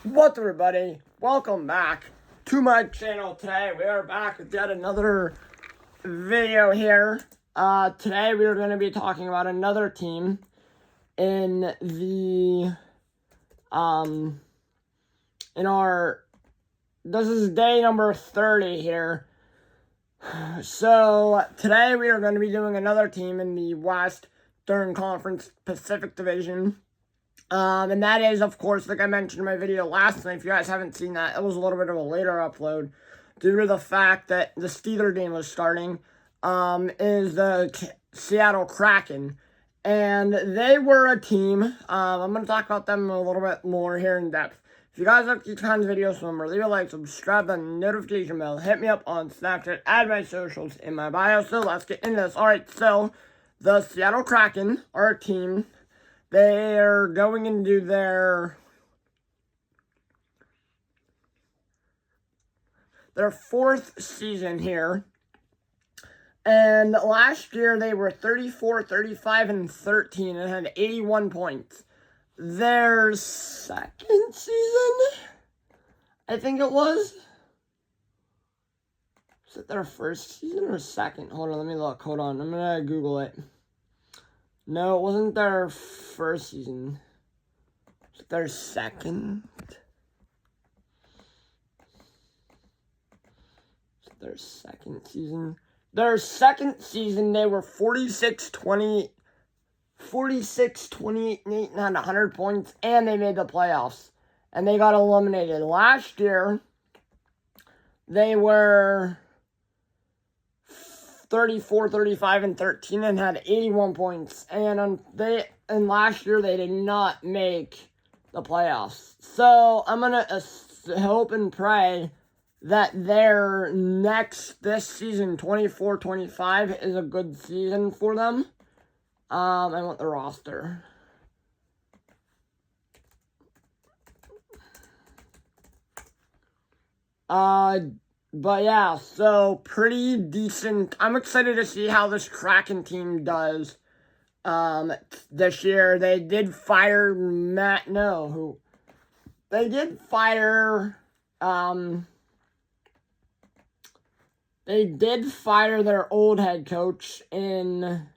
What's up, everybody? Welcome back to my channel. Today we are back with yet another video here. Today we are going to be talking about another team in the this is day number 30 here. So today we are going to be doing another team in the Western Conference Pacific Division. And that is, of course, like I mentioned in my video last night. If you guys haven't seen that, it was a little bit of a later upload due to the fact that the Steelers game was starting, is the Seattle Kraken. And they were a team. I'm going to talk about them a little bit more here in depth. If you guys like these kinds of videos, remember, leave a like, subscribe, the notification bell, hit me up on Snapchat, add my socials in my bio. So let's get into this. Alright, so the Seattle Kraken are a team. They're going into their fourth season here. And last year they were 34, 35, and 13 and had 81 points. Their second season, I think it was. Was it their first season or second? Hold on, let me look. Hold on, I'm going to Google it. No, it wasn't their first season. It was their second. Their second season. Their second season, they were 46, 28, and 8, and had 100 points, and they made the playoffs. And they got eliminated. Last year, they were 34, 35, and 13 and had 81 points. And last year they did not make the playoffs. So I'm going to hope and pray that this season, 24-25, is a good season for them. I want the roster. But yeah, so pretty decent. I'm excited to see how this Kraken team does this year. They did fire they did fire their old head coach in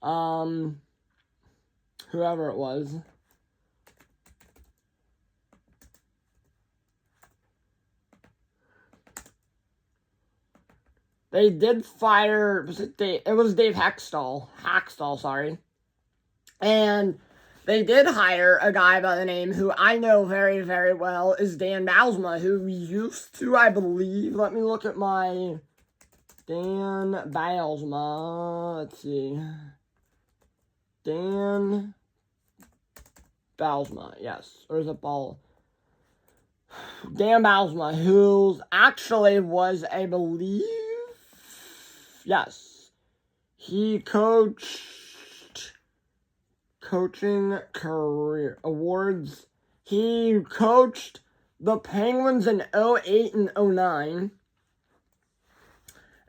whoever it was. They did fire, it was Dave Hackstall, sorry. And they did hire a guy by the name who I know very, very well, is Dan Bylsma, who used to, I believe, let me look at my Dan Bylsma, let's see. Dan Bylsma, yes, or is it Ball? Dan Bylsma, who actually was, I believe, yes, he coaching career awards. He coached the Penguins in 08 and 09.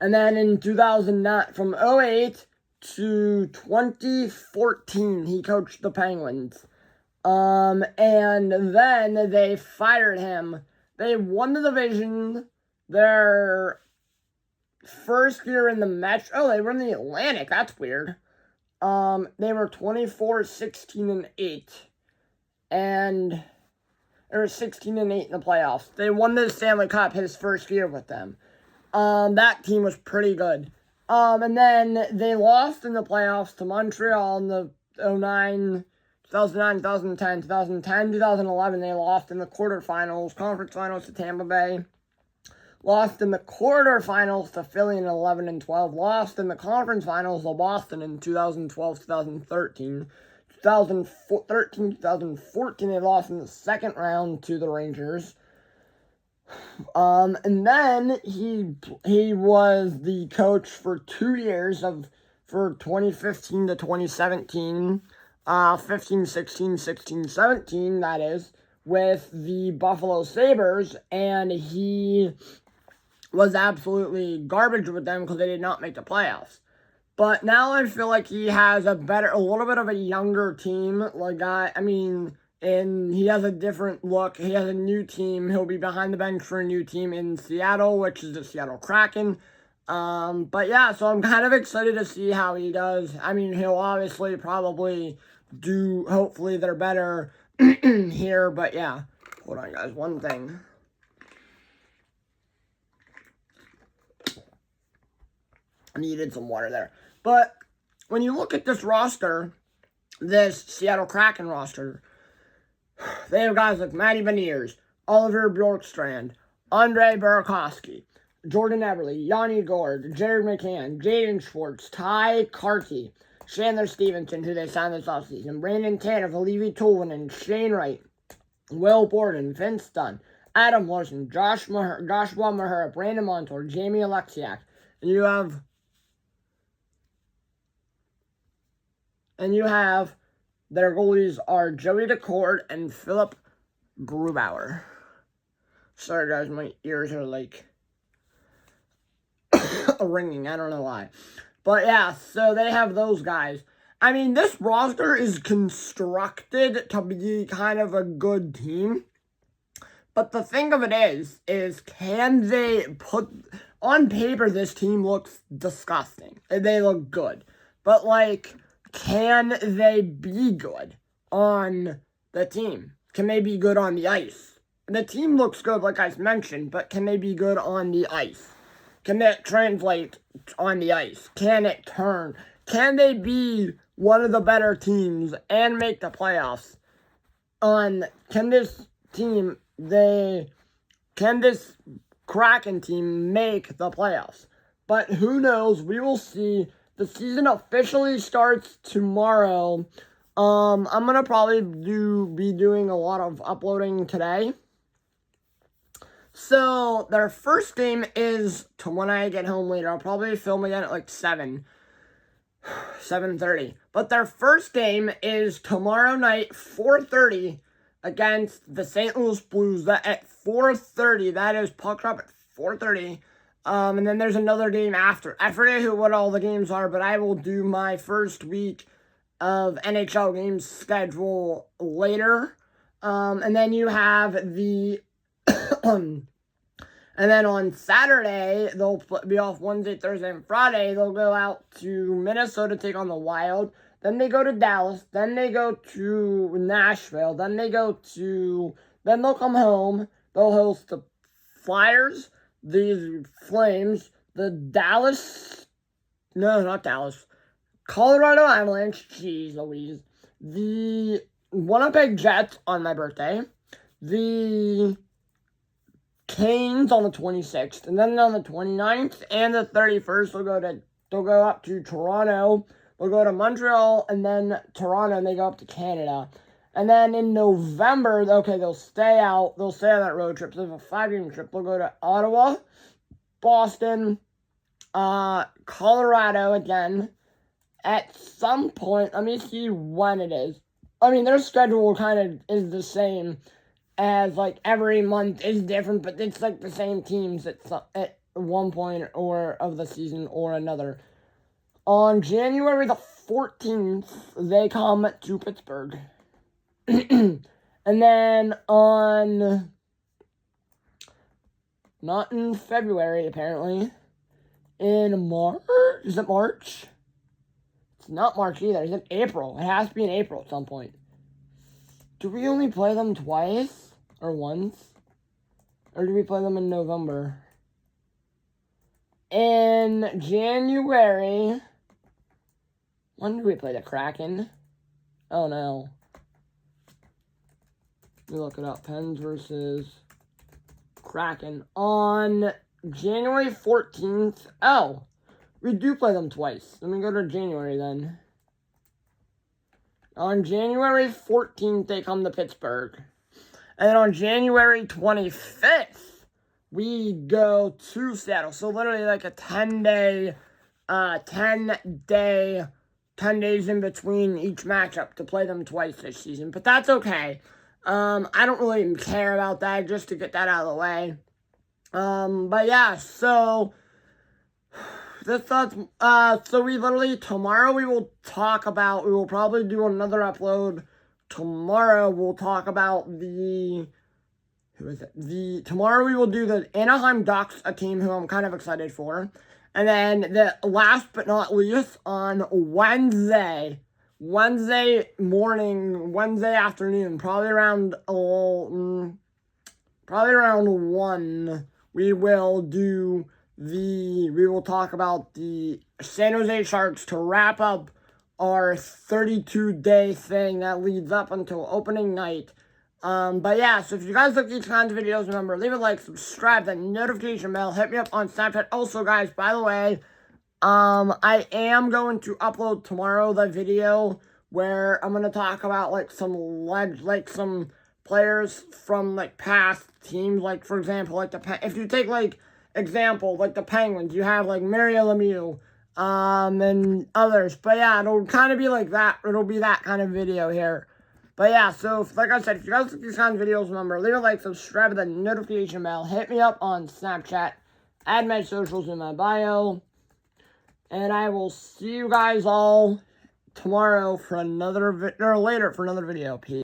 And then in 2009, from 08 to 2014, he coached the Penguins. And then they fired him. They won the division their first year in the Metro. Oh, they were in the Atlantic. That's weird. They were 24, 16, and 8. And they were 16 and 8 in the playoffs. They won the Stanley Cup his first year with them. That team was pretty good. And then they lost in the playoffs to Montreal in the 2009, 2010, 2011. They lost in the quarterfinals, conference finals to Tampa Bay. Lost in the quarterfinals to Philly in 11 and 12. Lost in the conference finals to Boston in 2012, 2013. 2013, 2014, they lost in the second round to the Rangers. And then he was the coach for 2 years for 2015 to 2017. 15, 16, 16, 17, that is, with the Buffalo Sabres, and he was absolutely garbage with them because they did not make the playoffs. But now I feel like he has a little bit of a younger team. and he has a different look. He has a new team. He'll be behind the bench for a new team in Seattle, which is the Seattle Kraken. But yeah, so I'm kind of excited to see how he does. I mean, he'll obviously probably do, hopefully they're better here, but yeah. Hold on, guys, one thing. I needed some water there. But when you look at this roster, this Seattle Kraken roster, they have guys like Matty Beniers, Oliver Bjorkstrand, Andre Burakovsky, Jordan Eberle, Yanni Gord, Jared McCann, Jaden Schwartz, Ty Carty, Chandler Stevenson, who they signed this offseason, Brandon Tanev, Levi Tolvanen, Shane Wright, Will Borden, Vince Dunn, Adam Larson, Joshua Mahura, Brandon Montour, Jamie Alexiak, and you have their goalies are Joey Decord and Philip Grubauer. Sorry, guys, my ears are like ringing. I don't know why. But yeah, so they have those guys. I mean, this roster is constructed to be kind of a good team. But the thing of it is can they put... On paper, this team looks disgusting. They look good. But, like, can they be good on the team? Can they be good on the ice? The team looks good, like I mentioned, but can they be good on the ice? Can that translate on the ice? Can it turn? Can they be one of the better teams and make the playoffs? Can this Kraken team make the playoffs? But who knows? We will see. The season officially starts tomorrow. I'm gonna probably be doing a lot of uploading today. So, their first game is to when I get home later. I'll probably film again at like 7:30. But their first game is tomorrow night, 4:30, against the St. Louis Blues. That at 4:30. That is puck drop at 4:30. And then there's another game after. I forget what all the games are, but I will do my first week of NHL games schedule later. And then you have the... and then on Saturday, they'll be off Wednesday, Thursday, and Friday. They'll go out to Minnesota, take on the Wild. Then they go to Dallas. Then they go to Nashville. Then they'll come home. They'll host the Flyers, the Flames, the Colorado Avalanche, jeez Louise, the Winnipeg Jets on my birthday, the Canes on the 26th, and then on the 29th and the 31st, they'll go up to Toronto, they'll go to Montreal, and then Toronto, and they go up to Canada. And then in November, they'll stay on that road trip. So they have a 5-game trip. They'll go to Ottawa, Boston, Colorado again. At some point, let me see when it is. I mean, their schedule kind of is the same as, like, every month is different, but it's, like, the same teams at one point or of the season or another. On January the 14th, they come to Pittsburgh. And then not in February, apparently, in March, is it March? It's not March either, is it April? It has to be in April at some point. Do we only play them twice, or once? Or do we play them in November? In January, when do we play the Kraken? Oh no. Let me look it up. Pens versus Kraken. On January 14th. Oh, we do play them twice. Let me go to January then. On January 14th, they come to Pittsburgh. And then on January 25th, we go to Seattle. So literally like a 10 days in between each matchup to play them twice this season. But that's okay. I don't really care about that, just to get that out of the way. But yeah, so so we literally, tomorrow we will probably do another upload tomorrow we'll talk about tomorrow we will do the Anaheim Ducks, a team who I'm kind of excited for. And then the last but not least, on Wednesday morning, Wednesday afternoon, probably around 1, we will talk about the San Jose Sharks to wrap up our 32-day thing that leads up until opening night. But yeah, so if you guys like these kinds of videos, remember, leave a like, subscribe, that notification bell, hit me up on Snapchat. Also, guys, by the way, I am going to upload tomorrow the video where I'm going to talk about, like, some players from, like, past teams, like, for example, like, if you take, like, example, like, the Penguins, you have, like, Mario Lemieux, and others. But yeah, it'll kind of be like that. It'll be that kind of video here. But yeah, so like I said, if you guys like these kinds of videos, remember, leave a like, subscribe to the notification bell, hit me up on Snapchat, add my socials in my bio, and I will see you guys all tomorrow for another later for another video. Peace.